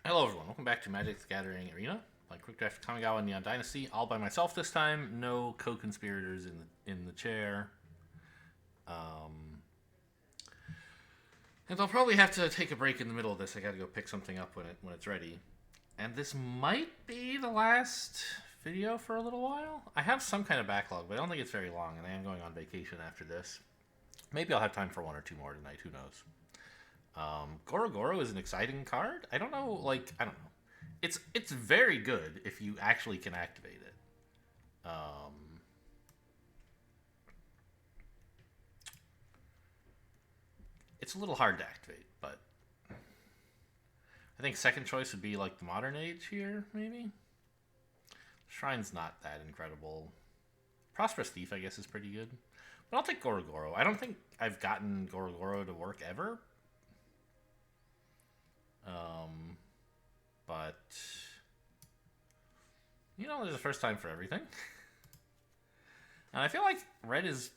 Hello everyone, welcome back to Magic the Gathering Arena. By Quick Draft Kamigawa Neon Dynasty, all by myself this time. No co-conspirators in the chair. And I'll probably have to take a break in the middle of this. I gotta go pick something up when it's ready. And this might be the last video for a little while. I have some kind of backlog, but I don't think it's very long, and I am going on vacation after this. Maybe I'll have time for one or two more tonight, who knows. Goro-Goro is an exciting card. I don't know, I don't know. It's very good if you actually can activate it. It's a little hard to activate, but I think second choice would be like the Modern Age here, maybe. Shrine's not that incredible. Prosperous Thief, I guess, is pretty good. But I'll take Goro-Goro. I don't think I've gotten Goro-Goro to work ever. But you know, there's a first time for everything. And I feel like red is,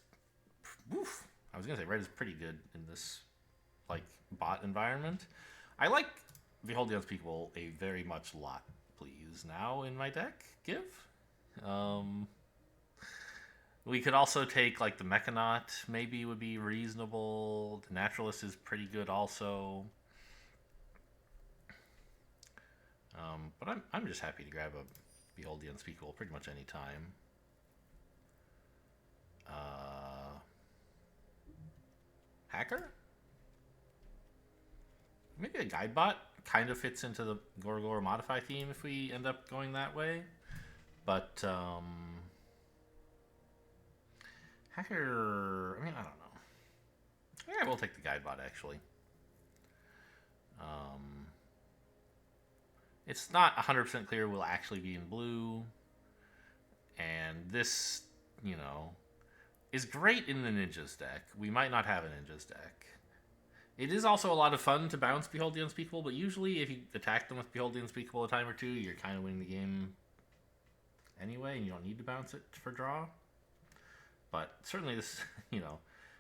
oof, I was gonna say red is pretty good in this like bot environment. I like Behold the Unspeakable a very much lot, please. Now in my deck, give. We could also take like the Mechanaut, maybe would be reasonable. The Naturalist is pretty good also. But I'm just happy to grab a Behold the Unspeakable pretty much any time. Hacker? Maybe a Guidebot kind of fits into the Goro-Goro Modify theme if we end up going that way. But, Hacker, I mean, I don't know. I think I will take the Guidebot, actually. It's not 100% clear will actually be in blue. And this, you know, is great in the Ninjas deck. We might not have a Ninjas deck. It is also a lot of fun to bounce Behold the Unspeakable, but usually if you attack them with Behold the Unspeakable a time or two, you're kind of winning the game anyway, and you don't need to bounce it for draw. But certainly this, you know,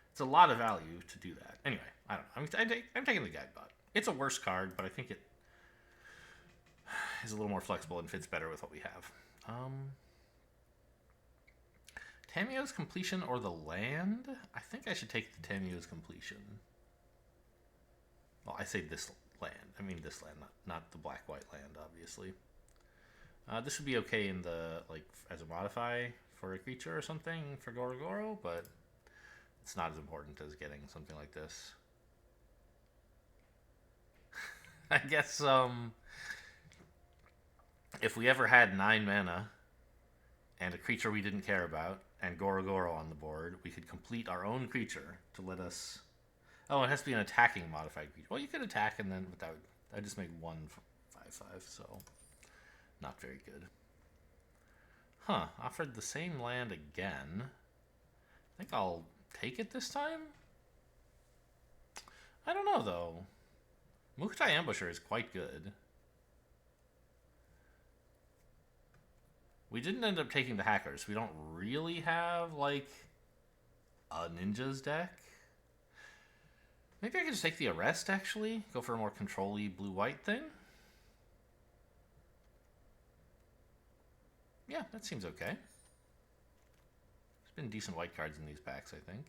it's a lot of value to do that. Anyway, I don't know. I'm taking the Guidebot. It's a worse card, but I think it is a little more flexible and fits better with what we have. Tamiyo's Completion or the land? I think I should take the Tamiyo's Completion. Well, I say this land. I mean this land, not the black-white land, obviously. This would be okay in the, like, as a modify for a creature or something for Goro-Goro, but it's not as important as getting something like this. I guess, if we ever had 9 mana and a creature we didn't care about and Goro-Goro on the board, we could complete our own creature to let us... Oh, it has to be an attacking modified creature. Well, you could attack and then, but that just make 1/5/5, so not very good. Huh, offered the same land again. I think I'll take it this time? I don't know, though. Muktai Ambusher is quite good. We didn't end up taking the Hackers. We don't really have, like, a Ninjas deck. Maybe I could just take the Arrest, actually. Go for a more control-y blue-white thing. Yeah, that seems okay. There's been decent white cards in these packs, I think.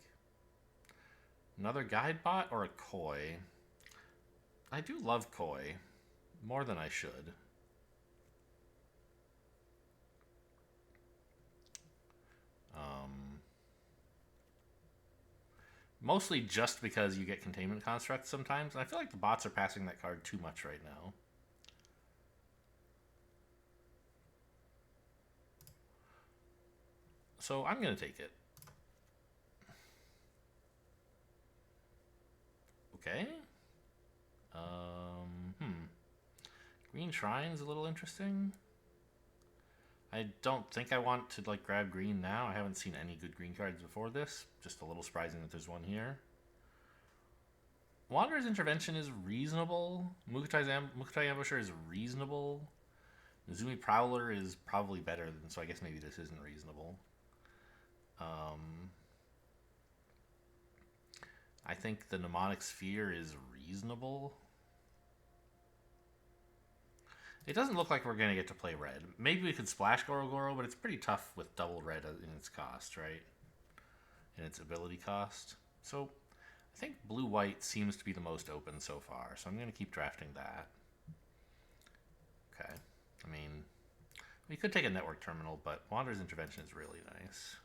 Another Guidebot or a Koi? I do love Koi. More than I should. Mostly just because you get Containment Constructs sometimes. And I feel like the bots are passing that card too much right now. So I'm going to take it. Okay. Green Shrine's a little interesting. I don't think I want to like grab green now. I haven't seen any good green cards before this. Just a little surprising that there's one here. Wanderer's Intervention is reasonable. Muktai Ambusher is reasonable. Nezumi Prowler is probably better than, so I guess maybe this isn't reasonable. I think the Mnemonic Sphere is reasonable. It doesn't look like we're going to get to play red. Maybe we could splash Goro-Goro, but it's pretty tough with double red in its cost, right? In its ability cost. So I think blue-white seems to be the most open so far, so I'm going to keep drafting that. Okay. I mean, we could take a network terminal, but Wanderer's Intervention is really nice.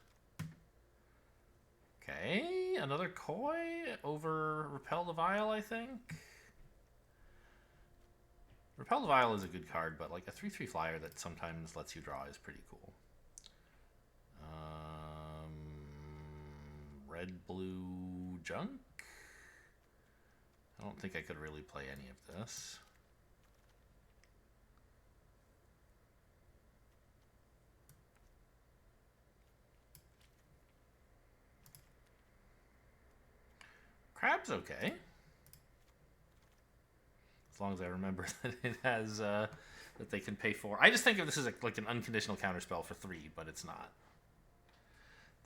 Okay, another Koi over Repel the Vile, I think. Repel the Vile is a good card, but like a 3/3 flyer that sometimes lets you draw is pretty cool. Red, blue, junk? I don't think I could really play any of this. Crab's okay. As long as I remember that it has, that they can pay 4. I just think of this as like an unconditional counterspell for 3, but it's not.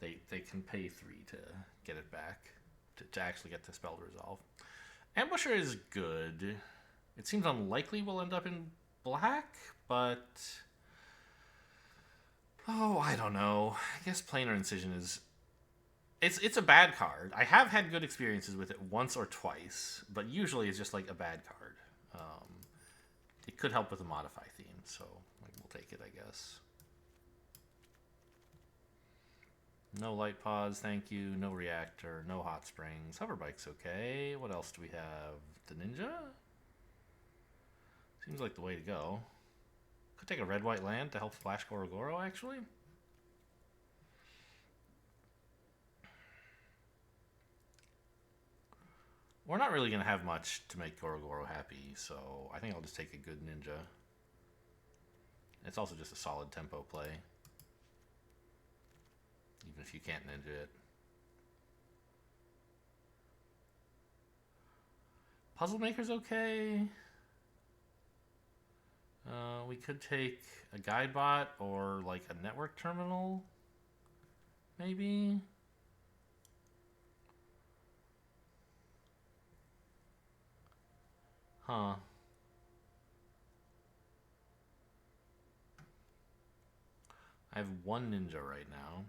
They can pay 3 to get it back, to actually get the spell to resolve. Ambusher is good. It seems unlikely we'll end up in black, but... Oh, I don't know. I guess Planar Incision is... It's a bad card. I have had good experiences with it once or twice, but usually it's just like a bad card. It could help with the modify theme, so like, we'll take it, I guess. No light pause, thank you. No reactor, no hot springs. Hoverbike's okay. What else do we have? The ninja? Seems like the way to go. Could take a red-white land to help splash Goro-Goro, actually. We're not really going to have much to make Goro-Goro happy, so I think I'll just take a good ninja. It's also just a solid tempo play. Even if you can't ninja it. Puzzle Maker's okay. We could take a guide bot or like a network terminal. Maybe. Huh. I have one ninja right now.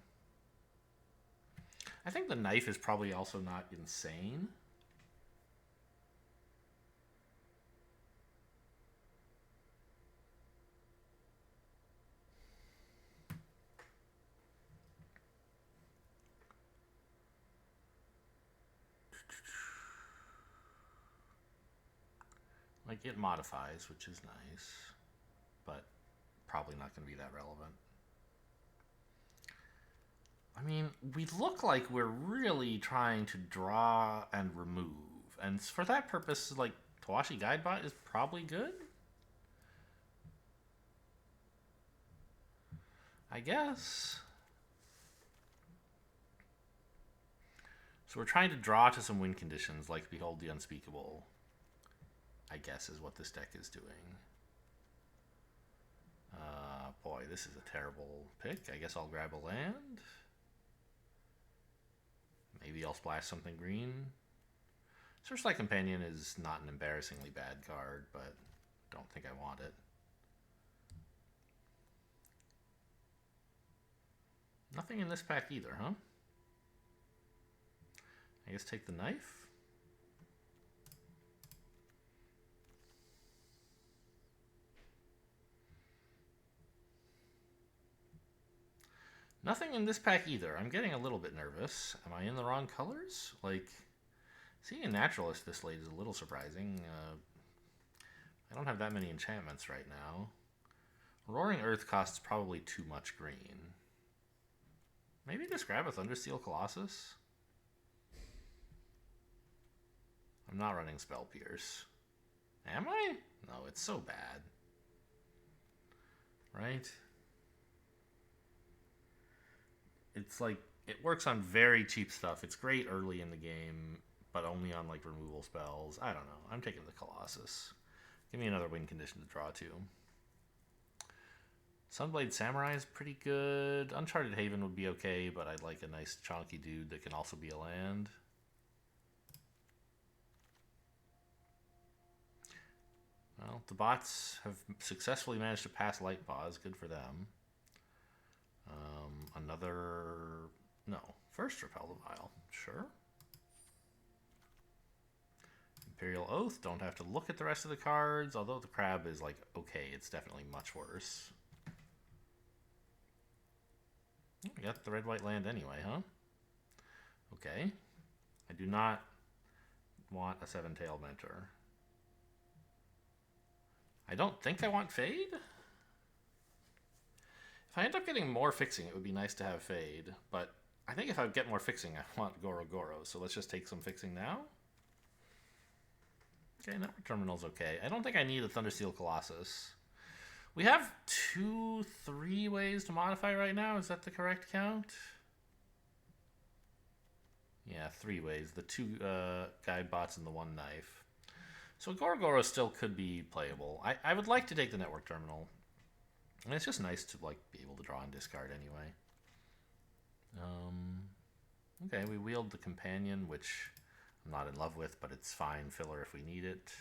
I think the knife is probably also not insane. Like, it modifies, which is nice, but probably not going to be that relevant. I mean, we look like we're really trying to draw and remove, and for that purpose, like, Tawashi Guidebot is probably good? I guess. So we're trying to draw to some win conditions, like Behold the Unspeakable, I guess is what this deck is doing. Boy, this is a terrible pick. I guess I'll grab a land. Maybe I'll splash something green. Searchlight Companion is not an embarrassingly bad card, but don't think I want it. Nothing in this pack either, huh? I guess take the knife. Nothing in this pack either. I'm getting a little bit nervous. Am I in the wrong colors? Like, seeing a naturalist this late is a little surprising. I don't have that many enchantments right now. Roaring Earth costs probably too much green. Maybe just grab a Thundersteel Colossus? I'm not running Spell Pierce. Am I? No, it's so bad. Right? It's like, it works on very cheap stuff. It's great early in the game, but only on like removal spells. I don't know. I'm taking the Colossus. Give me another win condition to draw to. Sunblade Samurai is pretty good. Uncharted Haven would be okay, but I'd like a nice chunky dude that can also be a land. Well, the bots have successfully managed to pass Light Paws. Good for them. Another... No. First Repel the Vile. Sure. Imperial Oath. Don't have to look at the rest of the cards. Although the crab is like, okay, it's definitely much worse. We got the red-white land anyway, huh? Okay. I do not want a 7-tailed mentor. I don't think I want Fade. If I end up getting more fixing, it would be nice to have Fade. But I think if I get more fixing, I want Goro-Goro. So let's just take some fixing now. Okay, Network Terminal's okay. I don't think I need a Thundersteel Colossus. We have 3 ways to modify right now. Is that the correct count? Yeah, 3 ways. The 2 guide bots and the 1 knife. So Goro-Goro still could be playable. I would like to take the Network Terminal. And it's just nice to like be able to draw and discard anyway. Okay, we wield the Companion, which I'm not in love with, but it's fine filler if we need it.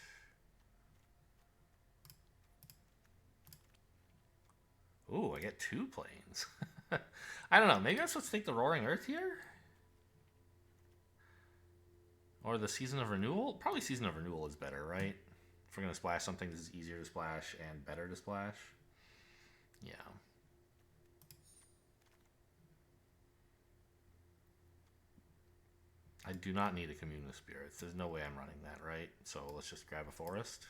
Ooh, I get 2 planes. I don't know. Maybe I'm supposed to take the Roaring Earth here? Or the Season of Renewal? Probably Season of Renewal is better, right? If we're going to splash something, this is easier to splash and better to splash. Yeah. I do not need a Commune of Spirits. There's no way I'm running that, right? So let's just grab a forest.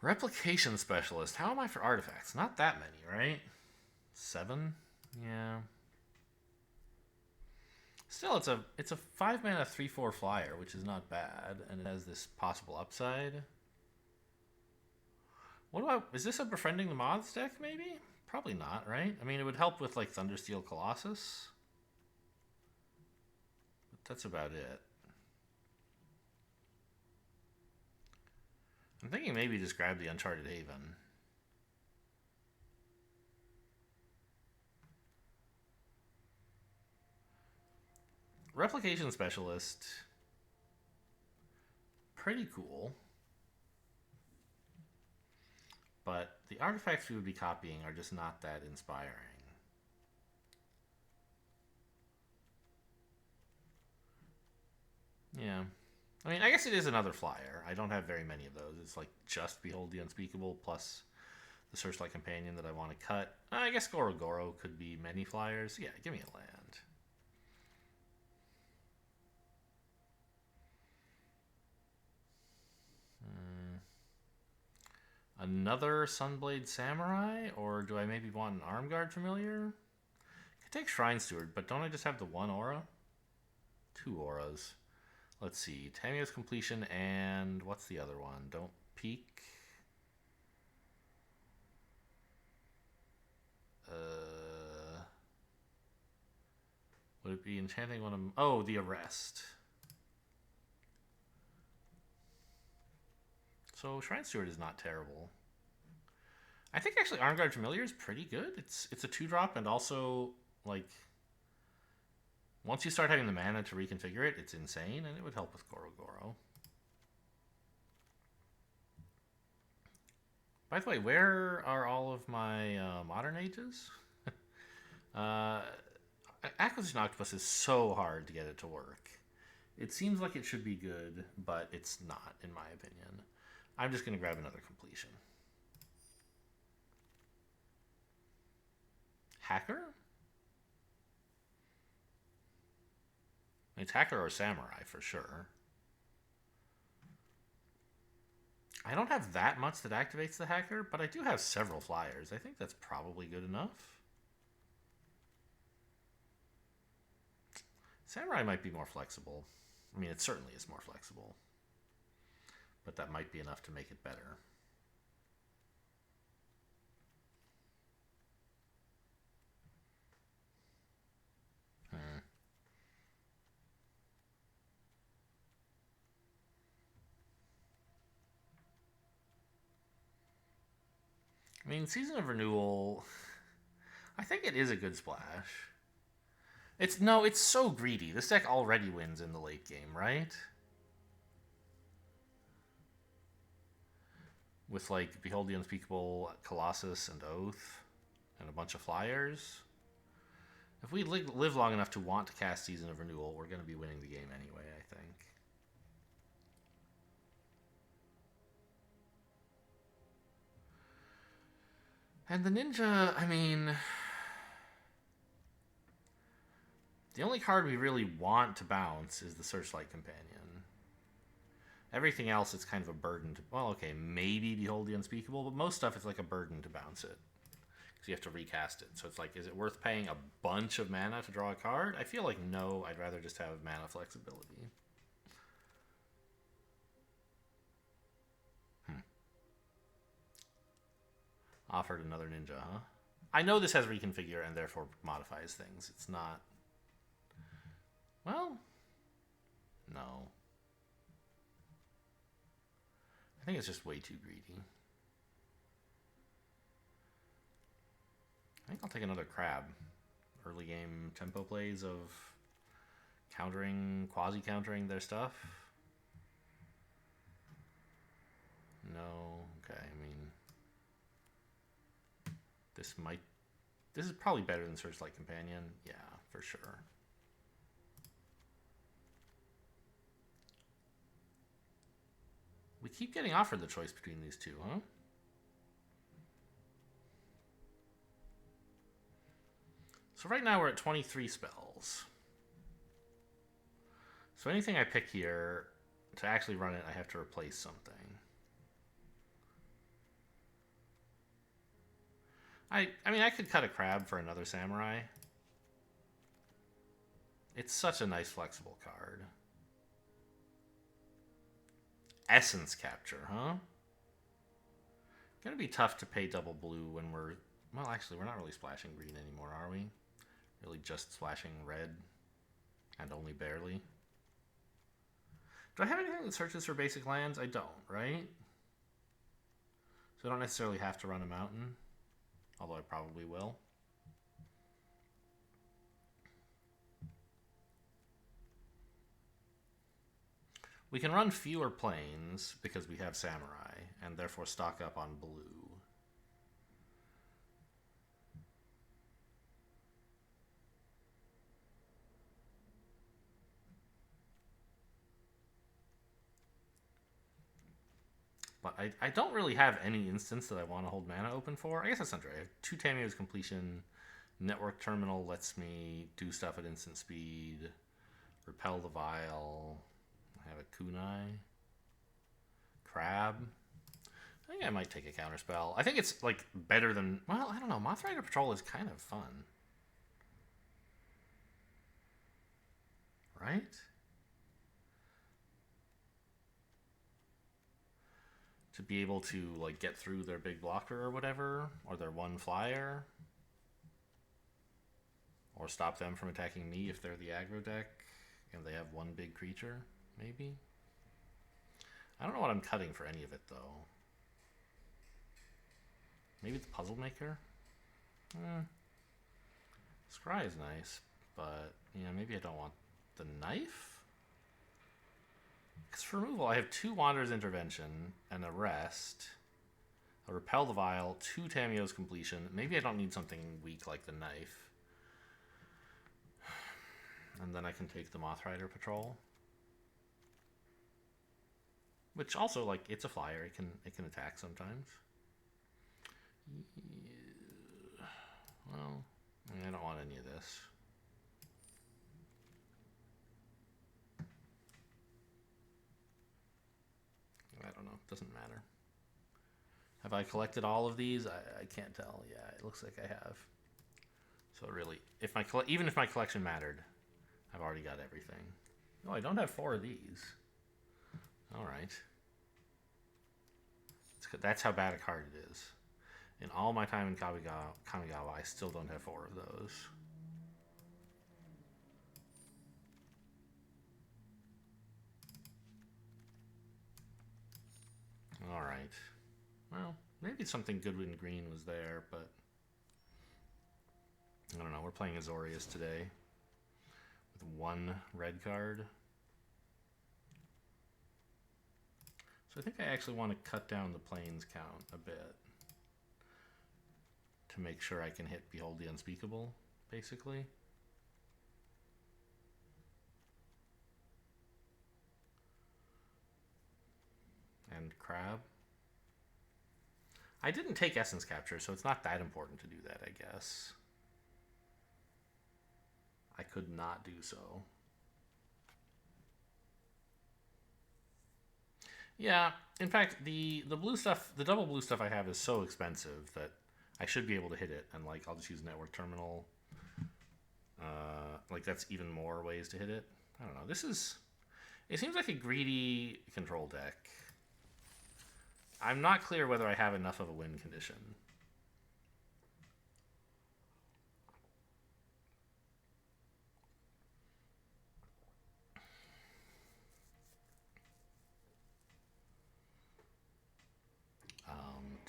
Replication Specialist. How am I for artifacts? Not that many, right? 7? Yeah. Still, it's a 5 mana 3/4 flyer, which is not bad, and it has this possible upside. What about, is this a Befriending the Moths deck, maybe? Probably not, right? I mean, it would help with like Thundersteel Colossus, but that's about it. I'm thinking maybe just grab the Uncharted Haven. Replication Specialist. Pretty cool. But the artifacts we would be copying are just not that inspiring. Yeah. I mean, I guess it is another flyer. I don't have very many of those. It's like just Behold the Unspeakable plus the Searchlight Companion that I want to cut. I guess Goro-Goro could be many flyers. Yeah, give me a land. Another Sunblade Samurai? Or do I maybe want an Armguard Familiar? I could take Shrine Steward, but don't I just have the 1 aura? 2 auras. Let's see. Tamiyo's Completion and what's the other one? Don't Peek. Would it be enchanting one of them? Oh, the Arrest. So Shrine Steward is not terrible. I think actually Armguard Familiar is pretty good. It's a 2-drop and also like once you start having the mana to reconfigure it, it's insane, and it would help with Goro-Goro. By the way, where are all of my Modern Ages? Acquisition Octopus is so hard to get it to work. It seems like it should be good, but it's not, in my opinion. I'm just going to grab another completion. Hacker? It's Hacker or Samurai for sure. I don't have that much that activates the Hacker, but I do have several flyers. I think that's probably good enough. Samurai might be more flexible. I mean, it certainly is more flexible. But that might be enough to make it better. I mean, Season of Renewal, I think it is a good splash. It's so greedy. This deck already wins in the late game, right? With like Behold the Unspeakable, Colossus, and Oath, and a bunch of flyers. If we live long enough to want to cast Season of Renewal, we're going to be winning the game anyway, I think. And the Ninja, I mean, the only card we really want to bounce is the Searchlight Companion. Everything else is kind of a burden to... Well, okay, maybe Behold the Unspeakable, but most stuff is like a burden to bounce it. Because you have to recast it. So it's like, is it worth paying a bunch of mana to draw a card? I feel like no, I'd rather just have mana flexibility. Offered another Ninja, huh? I know this has Reconfigure and therefore modifies things. It's not... Well, no. I think it's just way too greedy. I think I'll take another Crab. Early game tempo plays of countering, quasi-countering their stuff. No, okay, I mean... This is probably better than Searchlight Companion. Yeah, for sure. We keep getting offered the choice between these two, huh? So right now we're at 23 spells. So anything I pick here, to actually run it, I have to replace something. I mean, I could cut a Crab for another Samurai. It's such a nice flexible card. Essence Capture, huh? Gonna be tough to pay double blue when we're... Well, actually, we're not really splashing green anymore, are we? Really just splashing red. And only barely. Do I have anything that searches for basic lands? I don't, right? So I don't necessarily have to run a mountain. Although I probably will. We can run fewer planes because we have Samurai, and therefore stock up on blue. But I don't really have any instance that I want to hold mana open for. I guess that's not true. I have 2 Tamiyo's Completion. Network Terminal lets me do stuff at instant speed. Repel the Vial. I have a Kunai. Crab. I think I might take a counterspell. I think it's like better than... Well, I don't know. Moth Rider Patrol is kind of fun. Right? To be able to like get through their big blocker or whatever, or their one flyer, or stop them from attacking me if they're the aggro deck and they have one big creature, maybe. I don't know what I'm cutting for any of it though. Maybe the Puzzle Maker. Scry is nice, but yeah, maybe I don't want the knife. Because for removal, I have 2 Wanderer's Intervention and a Rest. A Repel the Vial, 2 Tamiyo's Completion. Maybe I don't need something weak like the knife. And then I can take the Moth Rider Patrol. Which also, like, it's a flyer. It can attack sometimes. Yeah. Well, I mean, I don't want any of this. I don't know. Doesn't matter. Have I collected all of these? I can't tell. Yeah, it looks like I have. So really, if even if my collection mattered, I've already got everything. Oh, I don't have 4 of these. All right. That's how bad a card it is. In all my time in Kamigawa, I still don't have 4 of those. All right. Well, maybe something good when green was there, but I don't know. We're playing Azorius today. with 1 red card. So I think I actually want to cut down the planes count a bit to make sure I can hit Behold the Unspeakable, basically. And Crab. I didn't take Essence Capture, so it's not that important to do that, I guess. I could not do so. Yeah, in fact, the blue stuff, the double blue stuff I have is so expensive that I should be able to hit it, and like I'll just use Network Terminal. Like that's even more ways to hit it. I don't know. This is, it seems like a greedy control deck. I'm not clear whether I have enough of a win condition.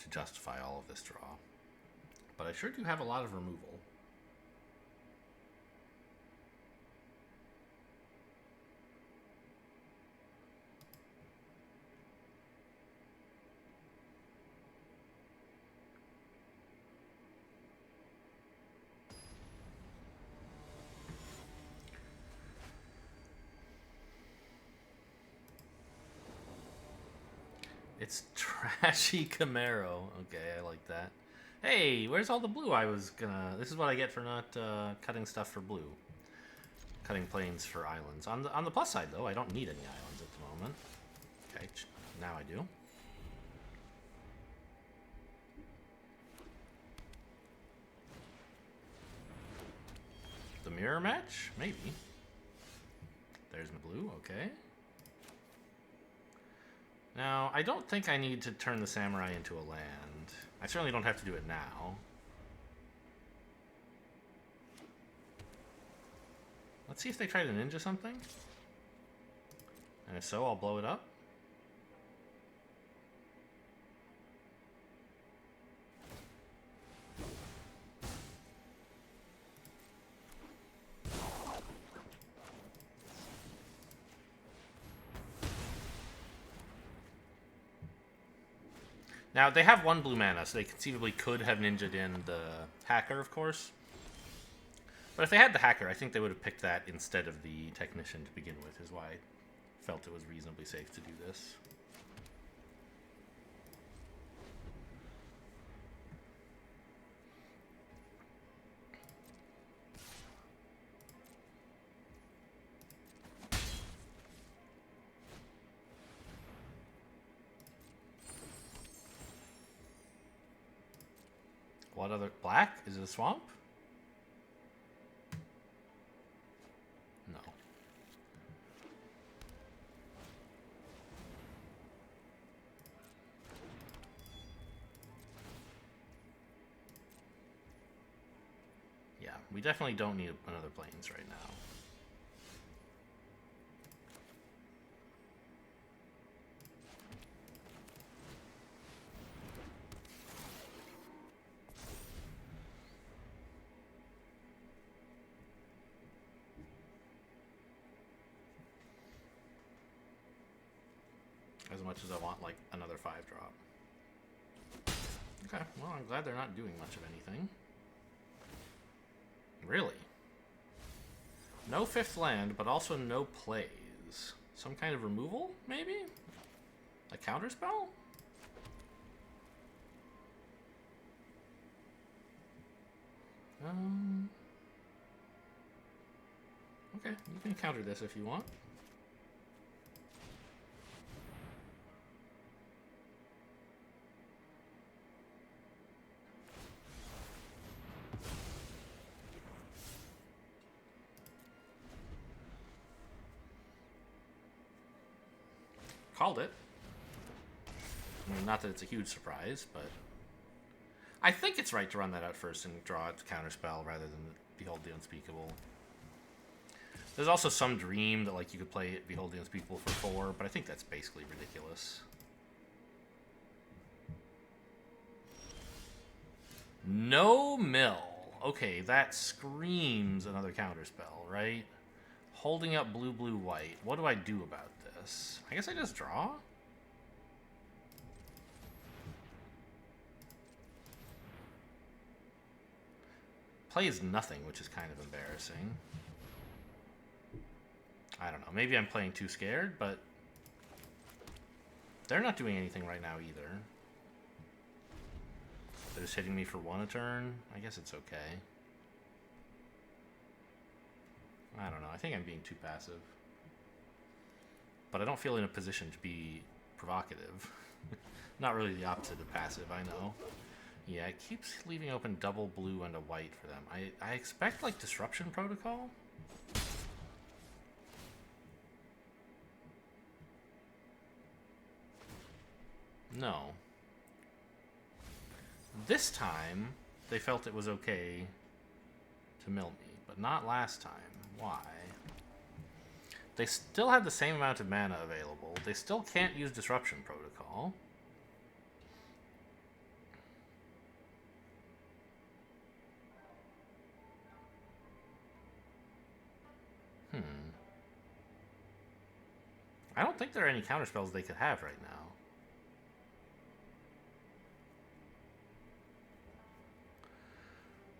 To justify all of this draw. But I sure do have a lot of removal. It's Trashy Camaro. Okay, I like that. Hey, where's all the blue I was gonna... This is what I get for not cutting stuff for blue. Cutting planes for islands. On the plus side, though, I don't need any islands at the moment. Okay, now I do. The mirror match? Maybe. There's my blue, okay. Now, I don't think I need to turn the samurai into a land. I certainly don't have to do it now. Let's see if they try to ninja something. And if so, I'll blow it up. Now, they have 1 blue mana, so they conceivably could have ninja'd in the hacker, of course. But if they had the hacker, I think they would have picked that instead of the technician to begin with, is why I felt it was reasonably safe to do this. What other... Black? Is it a swamp? No. Yeah, we definitely don't need another plains right now. As much as I want, like, another 5-drop. Okay, well, I'm glad they're not doing much of anything. Really? No 5th land, but also no plays. Some kind of removal, maybe? A counterspell? Okay, you can counter this if you want. Called it. I mean, not that it's a huge surprise, but I think it's right to run that out first and draw it to counterspell rather than Behold the Unspeakable. There's also some dream that like you could play Behold the Unspeakable for 4, but I think that's basically ridiculous. No mill. Okay, that screams another counterspell, right? Holding up blue, blue, white. What do I do about this? I guess I just draw? Plays nothing, which is kind of embarrassing. I don't know. Maybe I'm playing too scared, but they're not doing anything right now either. They're just hitting me for 1 a turn. I guess it's okay. I don't know. I think I'm being too passive. But I don't feel in a position to be provocative. Not really the opposite of passive, I know. Yeah, it keeps leaving open double blue and a white for them. I expect, like, Disruption Protocol? No. This time, they felt it was okay to mill me, but not last time. Why? They still have the same amount of mana available. They still can't use Disruption Protocol. I don't think there are any counterspells they could have right now.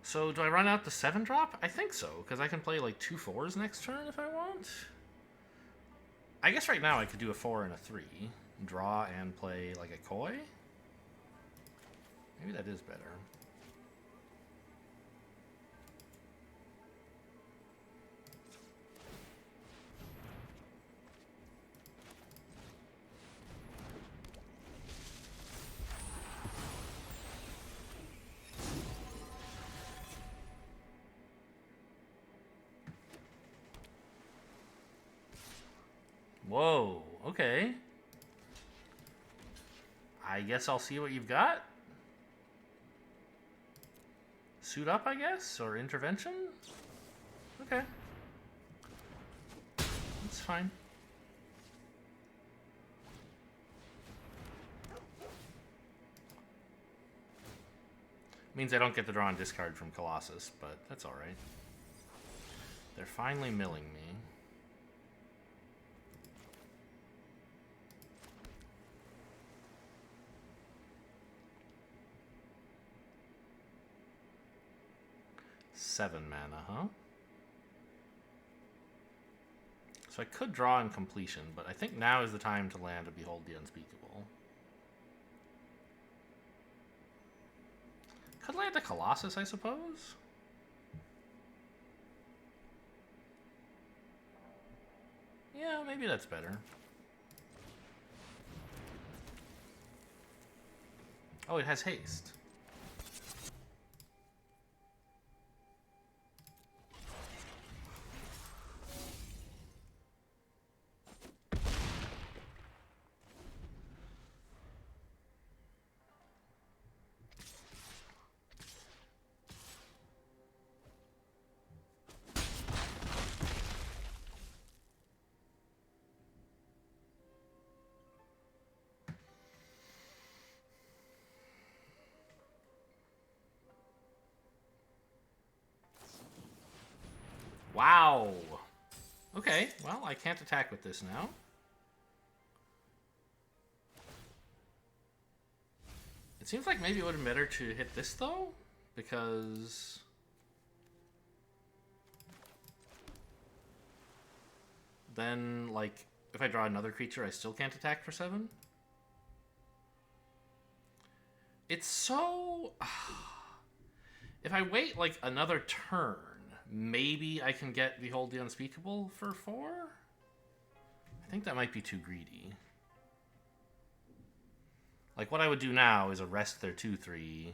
So, do I run out the 7-drop? I think so, because I can play like 2 4s next turn if I want. I guess right now I could do a 4 and a 3. Draw and play like a Koi? Maybe that is better. Whoa, okay. I guess I'll see what you've got. Suit up, I guess? Or intervention? Okay. That's fine. Means I don't get the draw and discard from Colossus, but that's alright. They're finally milling me. Seven mana, huh? So I could draw in completion, but I think now is the time to land a Behold the Unspeakable. Could land a Colossus, I suppose? Yeah, maybe that's better. Oh, it has haste. Wow. Okay, well, I can't attack with this now. It seems like maybe it would have been better to hit this, though, because then, like, if I draw another creature, I still can't attack for 7. It's so... If I wait, like, another turn, maybe I can get Behold the Unspeakable for 4? I think that might be too greedy. Like, what I would do now is arrest their 2/3,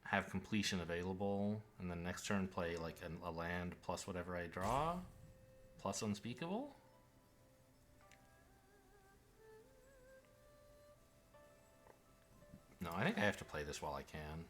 have completion available, and then next turn play, like, a land plus whatever I draw, plus Unspeakable. No, I think I have to play this while I can.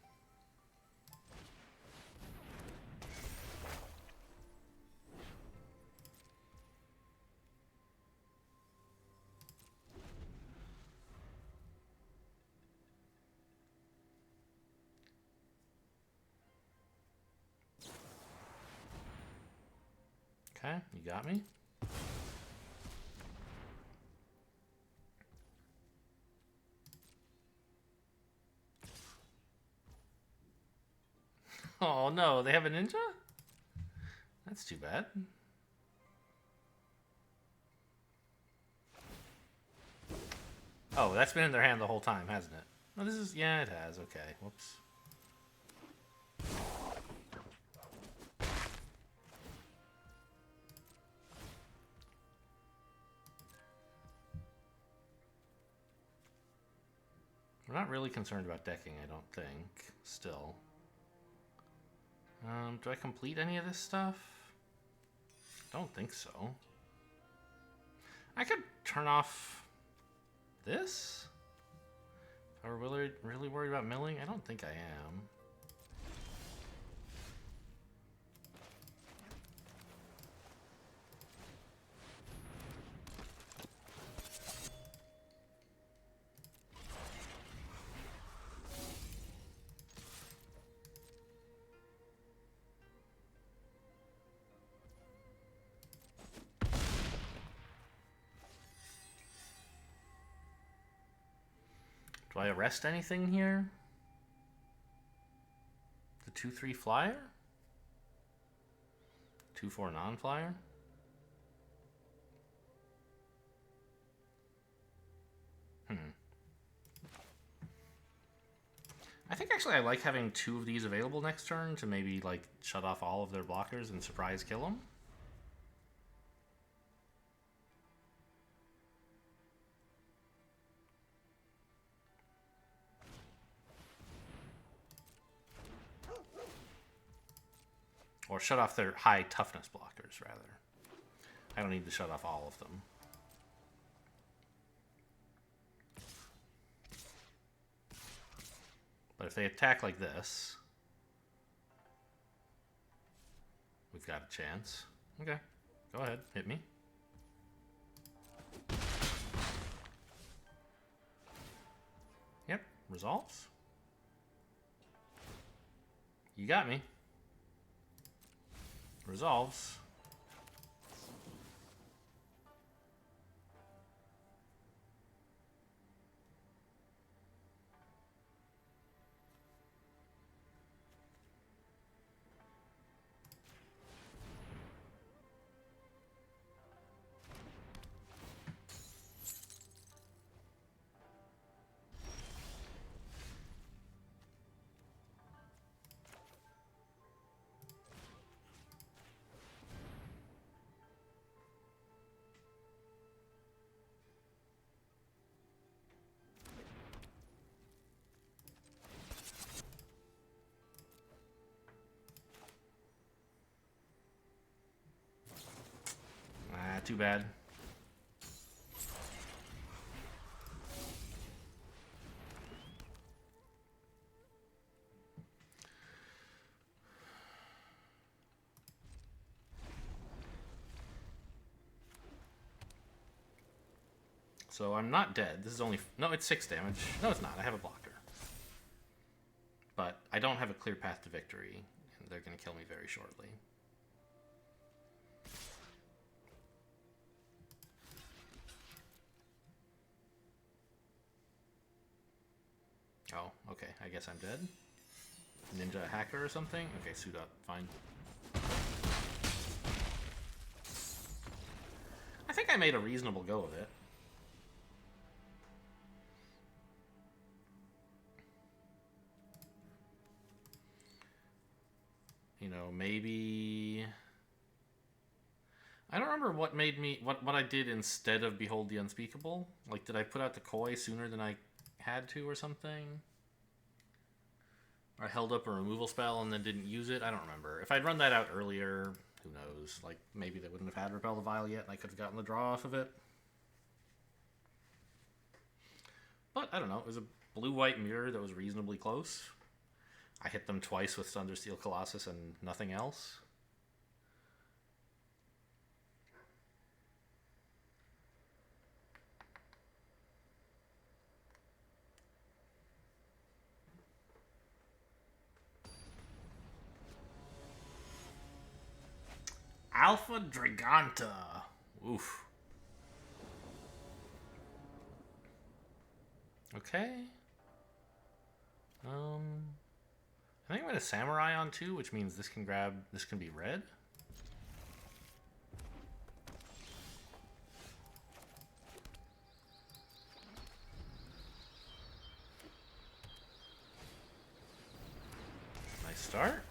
Okay, you got me. Oh no, they have a ninja? That's too bad. Oh, that's been in their hand the whole time, hasn't it? Oh, this is... yeah, it has. Okay, whoops. We're not really concerned about decking, I don't think. Still. Do I complete any of this stuff? Don't think so. I could turn off this? If I were really worried about milling? I don't think I am. Do I arrest anything here? The 2/3 flyer? 2/4 non-flyer? I think actually I like having 2 of these available next turn to maybe like shut off all of their blockers and surprise kill them. Or shut off their high toughness blockers, rather. I don't need to shut off all of them. But if they attack like this, we've got a chance. Okay, go ahead, hit me. Yep, resolves. You got me. Resolves. Too bad. So I'm not dead. This is only... no, it's 6 damage. No, it's not. I have a blocker. But I don't have a clear path to victory, and they're going to kill me very shortly. Oh, okay. I guess I'm dead. Ninja hacker or something? Okay, suit up. Fine. I think I made a reasonable go of it. You know, maybe... I don't remember what made me... what I did instead of Behold the Unspeakable. Like, did I put out the Koi sooner than I had to or something? Or I held up a removal spell and then didn't use it? I don't remember. If I'd run that out earlier, who knows? Like, maybe they wouldn't have had Repel the Vile yet and I could have gotten the draw off of it. But, I don't know. It was a blue-white mirror that was reasonably close. I hit them twice with Thundersteel Colossus and nothing else. Alpha Draganta. Oof. Okay. I think I'm going to Samurai on 2, which means this can grab... This can be red. Nice start.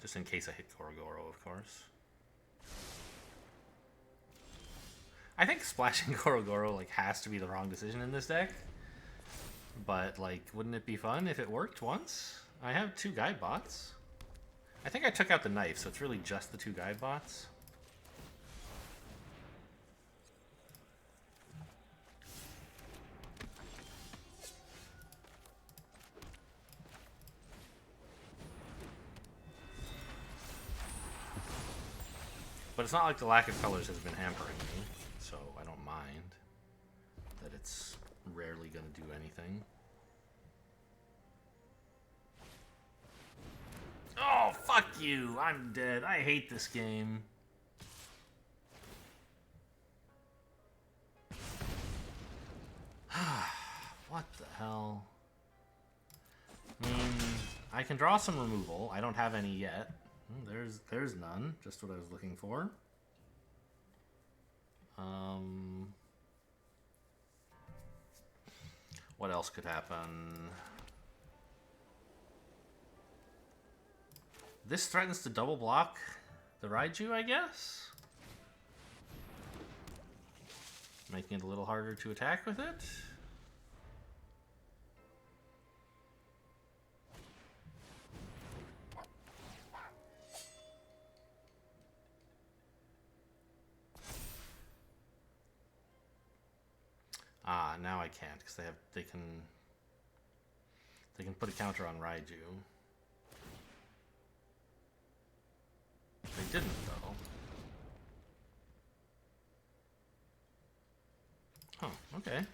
Just in case I hit Goro-Goro, of course. I think splashing Goro-Goro like has to be the wrong decision in this deck. But like, wouldn't it be fun if it worked once? I have 2 guide bots. I think I took out the knife, so it's really just the 2 guide bots. But it's not like the lack of colors has been hampering me, so I don't mind that it's rarely going to do anything. Oh, fuck you! I'm dead. I hate this game. What the hell? I mean, I can draw some removal. I don't have any yet. There's none. Just what I was looking for. What else could happen? This threatens to double block the Raiju, I guess? Making it a little harder to attack with it. Ah, now I can't because they can put a counter on Raiju. They didn't though. Oh, okay.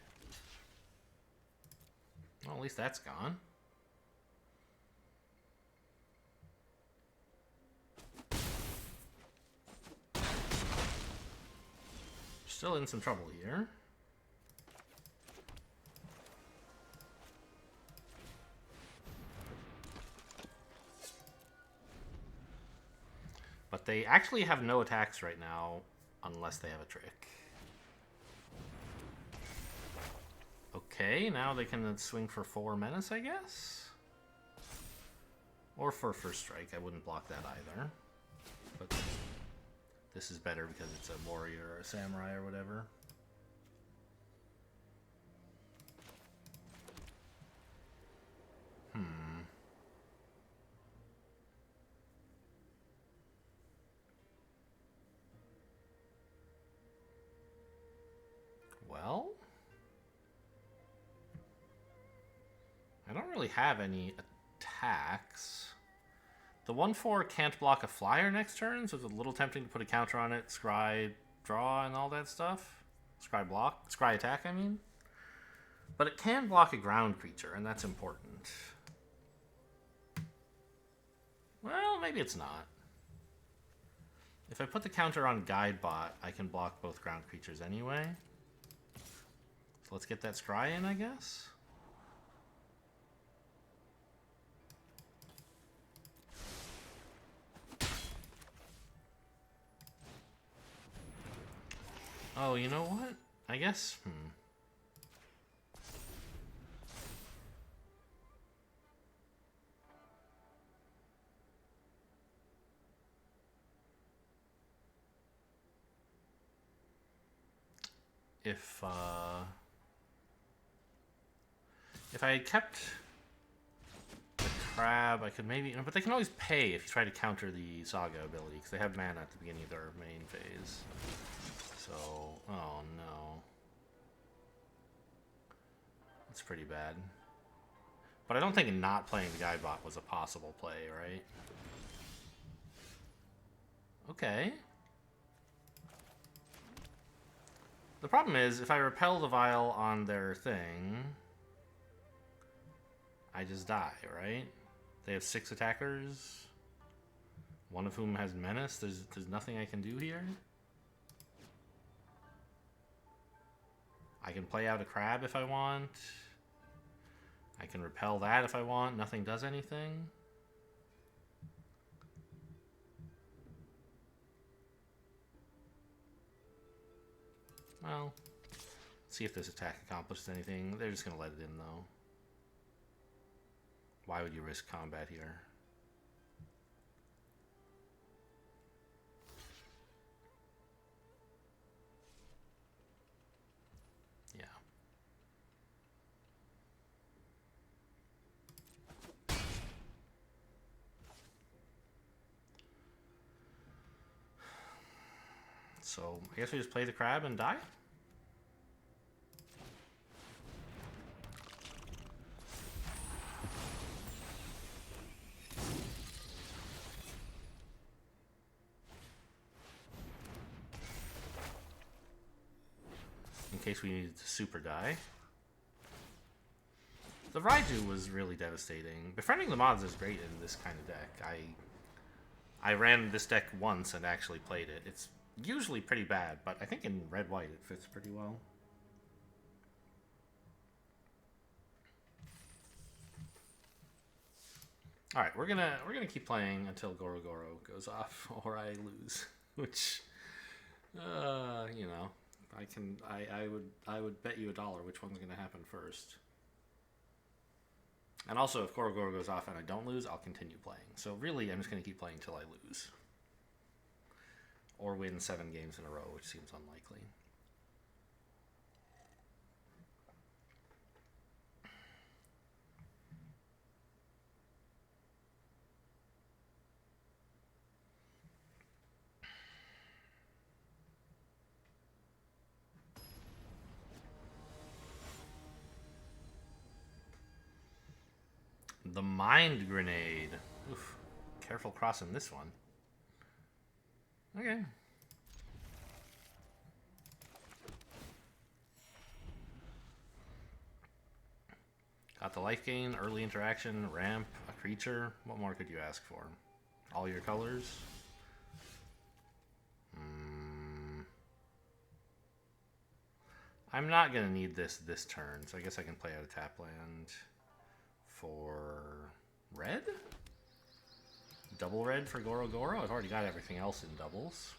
Well, at least that's gone. Still in some trouble here. But they actually have no attacks right now, unless they have a trick. Okay, now they can swing for 4 menace, I guess? Or for first strike, I wouldn't block that either. But this is better because it's a warrior or a samurai or whatever. Well, I don't really have any attacks. The 1/4 can't block a flyer next turn, so it's a little tempting to put a counter on it, scry, draw, and all that stuff. Scry block, scry attack, I mean. But it can block a ground creature, and that's important. Well, maybe it's not. If I put the counter on Guidebot, I can block both ground creatures anyway. So let's get that scry in, I guess. Oh, you know what? I guess, If I had kept the crab, I could maybe... But they can always pay if you try to counter the Saga ability, because they have mana at the beginning of their main phase. So, oh no. That's pretty bad. But I don't think not playing the Guidebot was a possible play, right? Okay. The problem is, if I repel the Vial on their thing, I just die, right? They have 6 attackers. One of whom has Menace. There's nothing I can do here. I can play out a crab if I want. I can repel that if I want. Nothing does anything. Well, let's see if this attack accomplishes anything. They're just going to let it in, though. Why would you risk combat here? Yeah. So, I guess we just play the crab and die? In case we needed to super die. The Raiju was really devastating. Befriending the mods is great in this kind of deck. I ran this deck once and actually played it. It's usually pretty bad, but I think in red-white it fits pretty well. All right, we're gonna keep playing until Goro-Goro goes off or I lose, which, you know, I would bet you $1 which one's gonna happen first. And also, if Goro-Goro goes off and I don't lose, I'll continue playing. So really, I'm just gonna keep playing until I lose. Or win 7 games in a row, which seems unlikely. The Mind Grenade. Oof. Careful crossing this one. Okay. Got the life gain, early interaction, ramp, a creature. What more could you ask for? All your colors? I'm not going to need this turn, so I guess I can play out a tap land for red? Double red for Goro-Goro? I've already got everything else in doubles.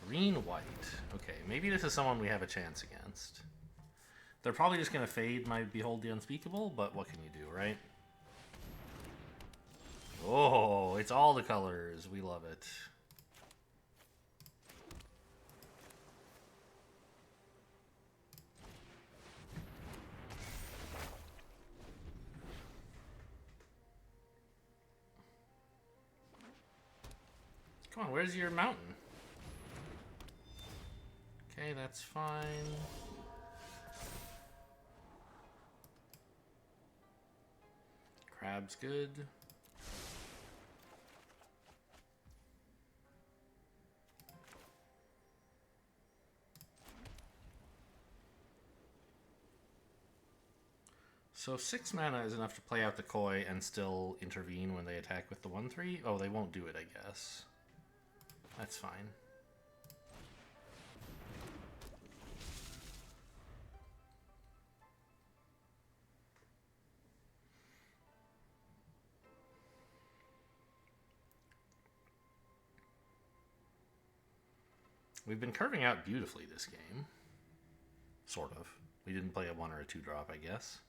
Green-white. Okay, maybe this is someone we have a chance against. They're probably just going to fade my Behold the Unspeakable, but what can you do, right? Oh, it's all the colors. We love it. Come on, where's your mountain? Okay, that's fine. Crab's good. So 6 mana is enough to play out the Koi and still intervene when they attack with the 1/3? Oh, they won't do it, I guess. That's fine. We've been curving out beautifully this game. Sort of. We didn't play a 1 or a 2 drop, I guess.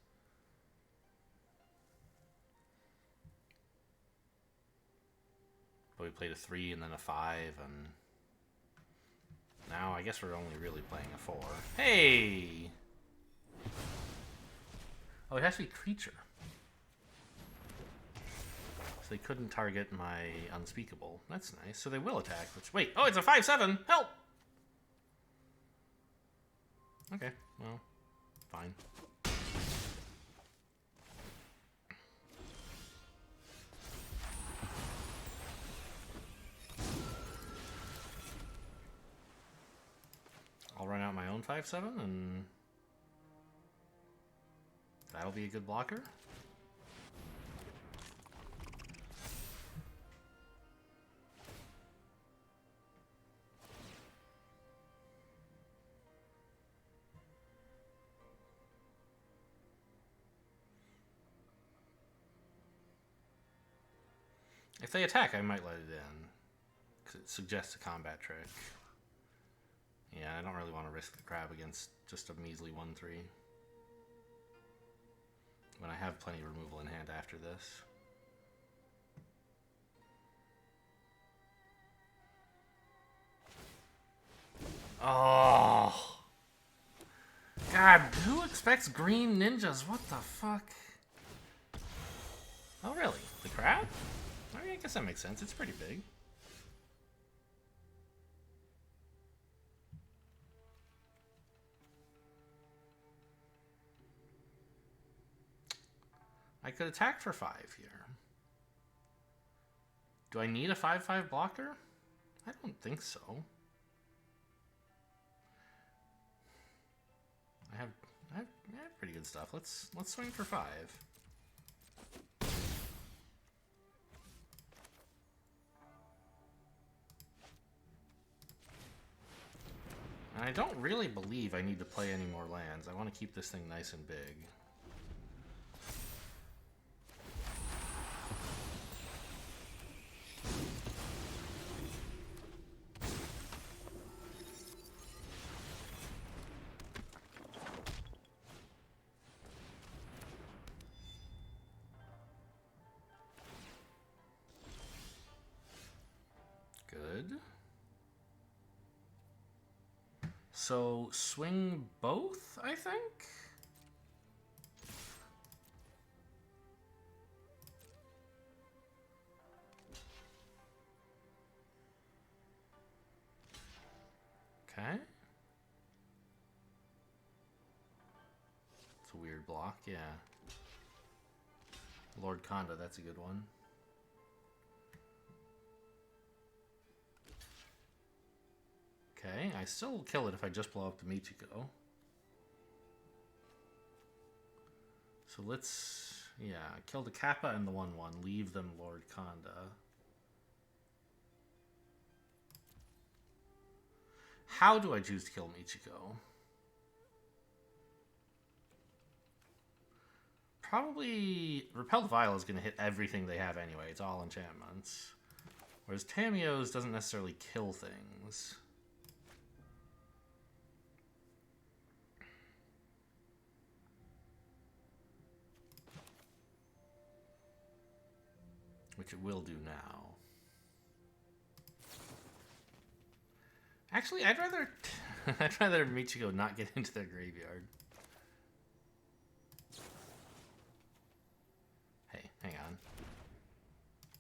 But we played a 3 and then a 5, and now I guess we're only really playing a 4. Hey! Oh, it has to be creature. So they couldn't target my Unspeakable. That's nice. So they will attack, which... Wait! Oh, it's a 5/7! Help! Okay, well, fine. I'll run out my own 5/7 and That'll be a good blocker. If they attack, I might let it in, because it suggests a combat trick. Yeah, I don't really want to risk the crab against just a measly 1/3. When I have plenty of removal in hand after this. Oh! God, who expects green ninjas? What the fuck? Oh, really? The crab? I mean, I guess that makes sense. It's pretty big. I could attack for 5 here. Do I need a 5/5 blocker? I don't think so. I have pretty good stuff. Let's swing for 5. And I don't really believe I need to play any more lands. I want to keep this thing nice and big. Good. So, swing both, I think? Okay. It's a weird block, yeah. Lord Conda, that's a good one. Okay, I still will kill it if I just blow up the Michiko. So let's, yeah, kill the Kappa and the 1/1. Leave them Lord Conda. How do I choose to kill Michiko? Probably Repel the Vial is going to hit everything they have anyway. It's all enchantments. Whereas Tamiyo's doesn't necessarily kill things. Which it will do now. Actually, I'd rather Michiko not get into their graveyard. Hey, hang on.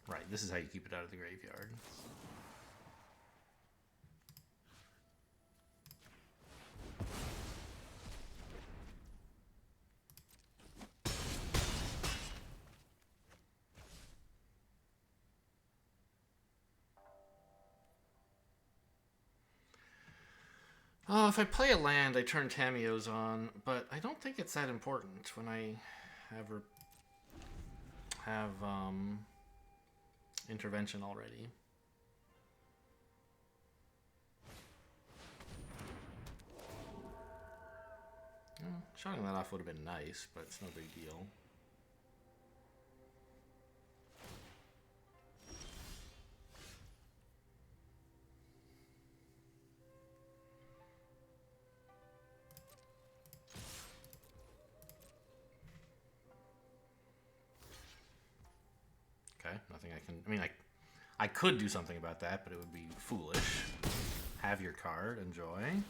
Right, this is how you keep it out of the graveyard. Oh, if I play a land, I turn Tamiyo's on, but I don't think it's that important when I have intervention already. Shutting that off would have been nice, but it's no big deal. Okay, nothing I can... I mean, I could do something about that, but it would be foolish. Have your card, enjoy.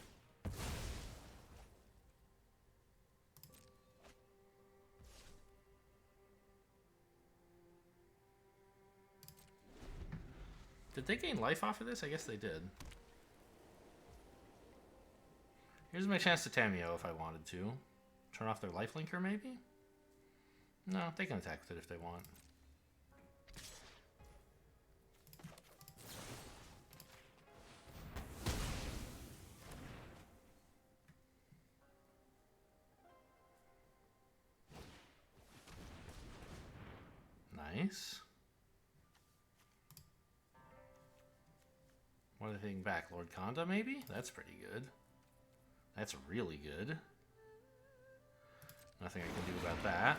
Did they gain life off of this? I guess they did. Here's my chance to Tamiyo if I wanted to. Turn off their lifelinker, maybe? No, they can attack with it if they want. Nice. What are they taking back? Lord Konda, maybe? That's pretty good. That's really good. Nothing I can do about that.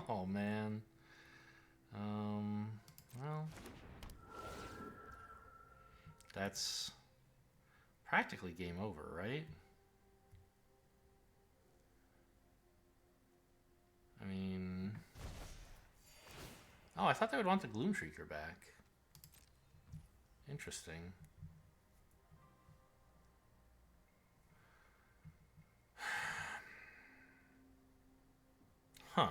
Oh, man. Well, that's practically game over, right? I mean... Oh, I thought they would want the Gloom Shrieker back. Interesting. Huh.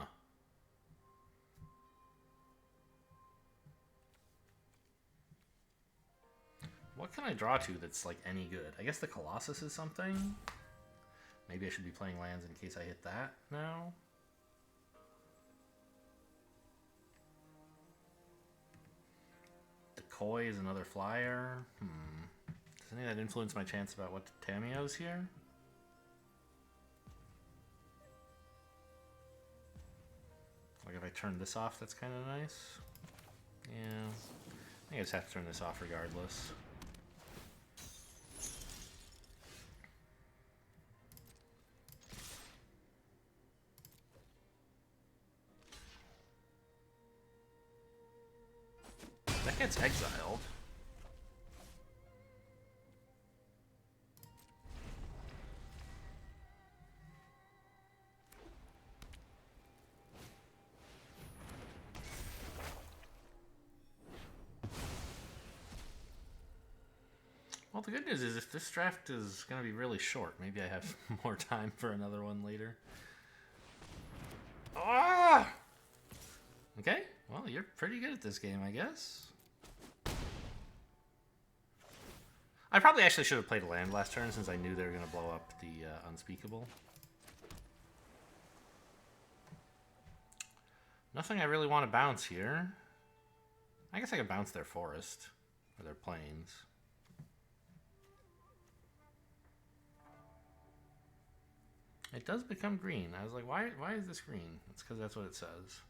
What can I draw to that's, like, any good? I guess the Colossus is something? Maybe I should be playing lands in case I hit that now? Decoy is another flyer. Does any of that influence my chance about what Tamiyo's here? Like if I turn this off, that's kind of nice. Yeah. I think I just have to turn this off regardless. That gets exiled. Well, the good news is if this draft is going to be really short, maybe I have more time for another one later. Ah! Okay, well, you're pretty good at this game, I guess. I probably actually should have played a land last turn since I knew they were going to blow up the Unspeakable. Nothing I really want to bounce here. I guess I could bounce their forest or their plains. It does become green. I was like, why is this green? It's because that's what it says.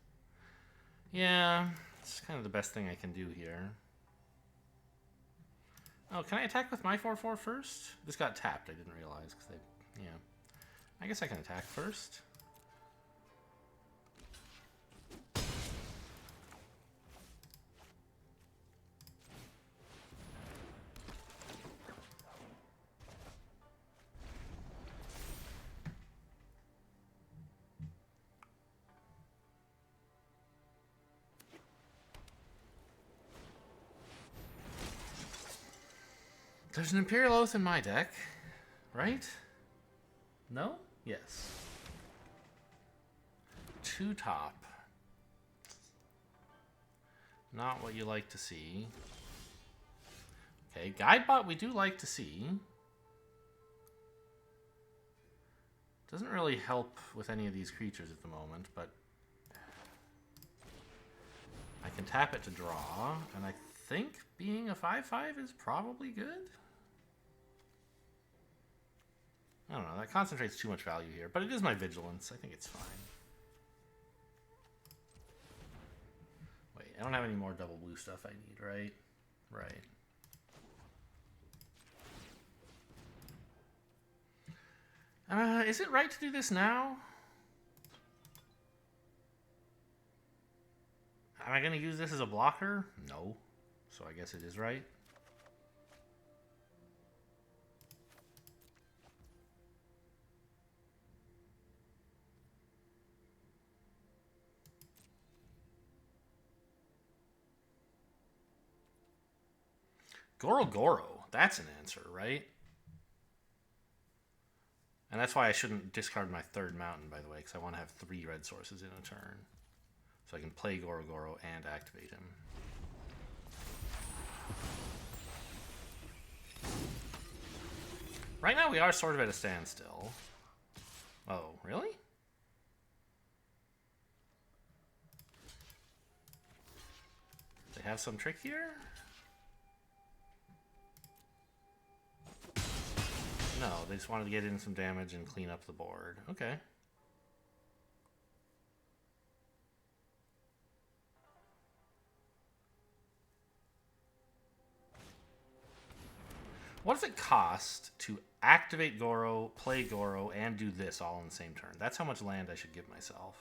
Yeah, it's kind of the best thing I can do here. Oh, can I attack with my 4/4 first? This got tapped, I didn't realize. Because they, yeah. I guess I can attack first. There's an Imperial Oath in my deck, right? No? Yes. 2 top. Not what you like to see. Okay, Guidebot we do like to see. Doesn't really help with any of these creatures at the moment, but I can tap it to draw, and I think being a 5/5 is probably good. I don't know, that concentrates too much value here, but it is my Vigilance. I think it's fine. Wait, I don't have any more double blue stuff I need, right? Right. Is it right to do this now? Am I going to use this as a blocker? No. So I guess it is right. Goro-Goro. That's an answer, right? And that's why I shouldn't discard my 3rd mountain, by the way, because I want to have 3 red sources in a turn. So I can play Goro-Goro and activate him. Right now we are sort of at a standstill. Oh, really? have some trick here? No, they just wanted to get in some damage and clean up the board. Okay. What does it cost to activate Goro, play Goro, and do this all in the same turn? That's how much land I should give myself.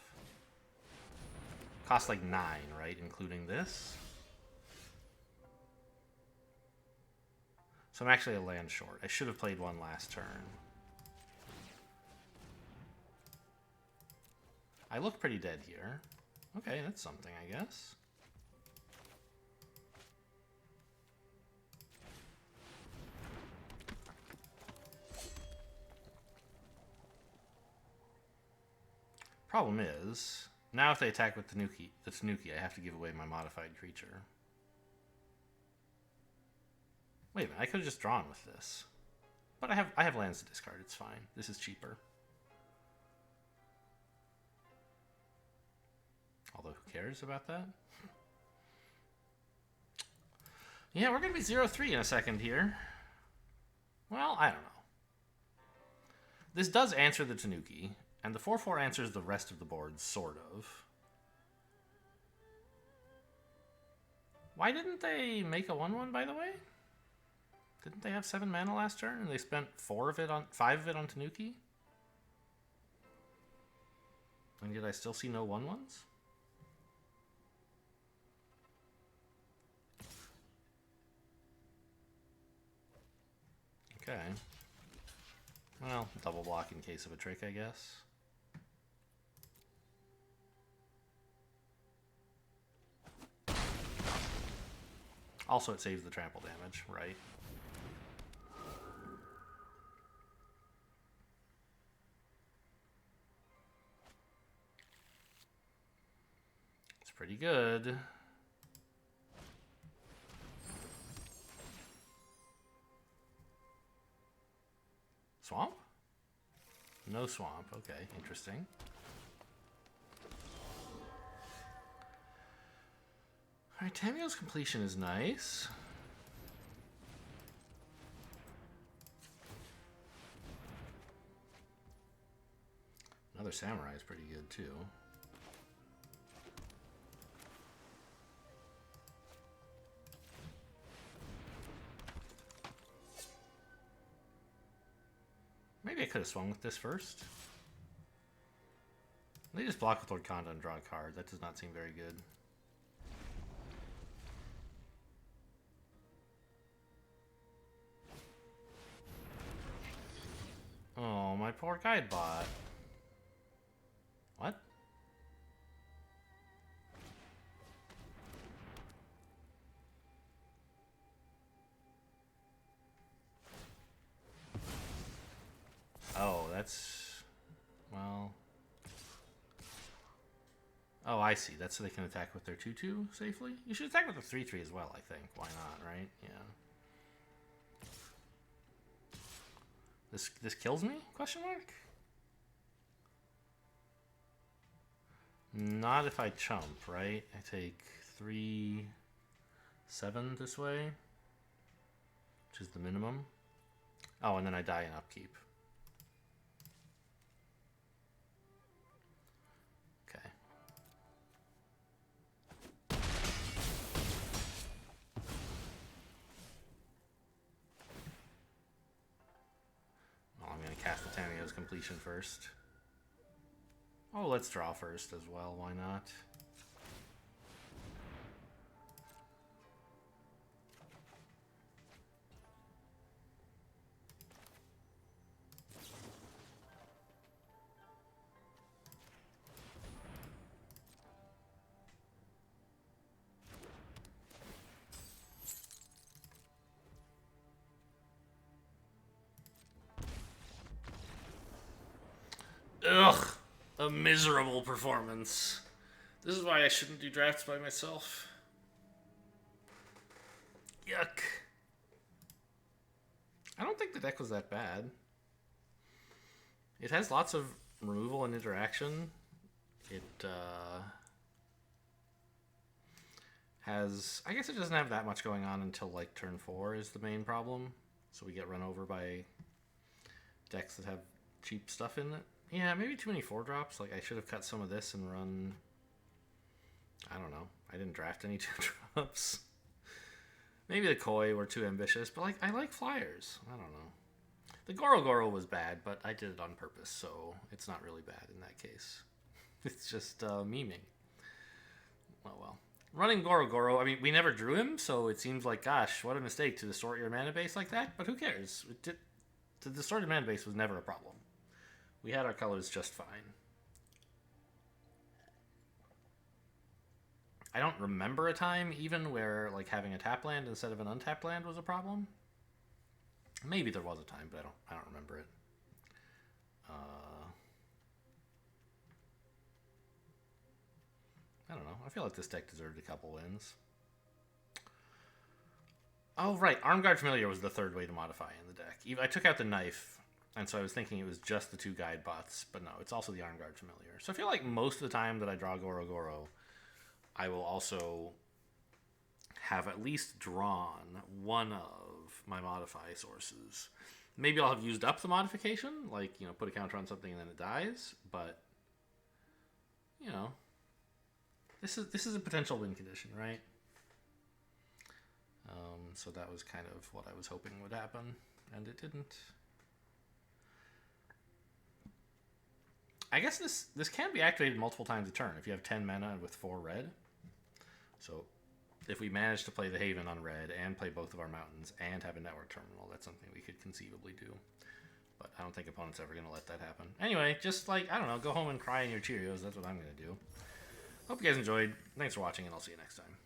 Costs like 9, right? Including this. So I'm actually a land short. I should have played one last turn. I look pretty dead here. Okay, that's something, I guess. Problem is, now if they attack with the Tanuki, I have to give away my modified creature. Wait a minute, I could have just drawn with this. But I have lands to discard, it's fine. This is cheaper. Although, who cares about that? Yeah, we're going to be 0-3 in a second here. Well, I don't know. This does answer the Tanuki, and the 4-4 answers the rest of the board, sort of. Why didn't they make a 1-1, by the way? Didn't they have 7 mana last turn, and they spent 5 of it on Tanuki? And yet I still see no 1-1s? Okay. Well, double block in case of a trick, I guess. Also, it saves the trample damage, right? It's pretty good. Swamp? No swamp. Okay, interesting. Alright, Tamio's completion is nice. Another samurai is pretty good too. Maybe I could have swung with this first. They just block with Lord Kanda and draw a card. That does not seem very good. Oh, my poor guide bot. What? Oh, that's... well... oh, I see. That's so they can attack with their 2-2 safely? You should attack with the 3-3 as well, I think. Why not, right? Yeah. This kills me? Question mark? Not if I chump, right? I take 3-7 this way, which is the minimum. Oh, and then I die in upkeep. Okay. Well, I'm going to cast the Tamio's completion first. Oh, let's draw first as well. Why not? Ugh. A miserable performance. This is why I shouldn't do drafts by myself. Yuck. I don't think the deck was that bad. It has lots of removal and interaction. It has... I guess it doesn't have that much going on until, like, turn 4 is the main problem. So we get run over by decks that have cheap stuff in it. Yeah, maybe too many 4-drops. Like, I should have cut some of this and run... I don't know. I didn't draft any 2-drops. Maybe the Koi were too ambitious, but, like, I like flyers. I don't know. The Goro-Goro was bad, but I did it on purpose, so it's not really bad in that case. It's just memeing. Oh, well. Running Goro-Goro, I mean, we never drew him, so it seems like, gosh, what a mistake to distort your mana base like that, but who cares? The distorted mana base was never a problem. We had our colors just fine. I don't remember a time even where like having a tap land instead of an untapped land was a problem. Maybe there was a time, but I don't remember it. I don't know. I feel like this deck deserved a couple wins. Oh, right. Armguard Familiar was the third way to modify in the deck. I took out the knife, and so I was thinking it was just the 2 guide bots, but no, it's also the Armguard Familiar. So I feel like most of the time that I draw Goro-Goro, I will also have at least drawn one of my modify sources. Maybe I'll have used up the modification, like, you know, put a counter on something and then it dies, but, you know, this is a potential win condition, right? So that was kind of what I was hoping would happen, and it didn't. I guess this can be activated multiple times a turn if you have 10 mana with 4 red. So if we manage to play the Haven on red and play both of our mountains and have a network terminal, that's something we could conceivably do. But I don't think opponents are ever going to let that happen. Anyway, just like, I don't know, go home and cry in your Cheerios. That's what I'm going to do. Hope you guys enjoyed. Thanks for watching, and I'll see you next time.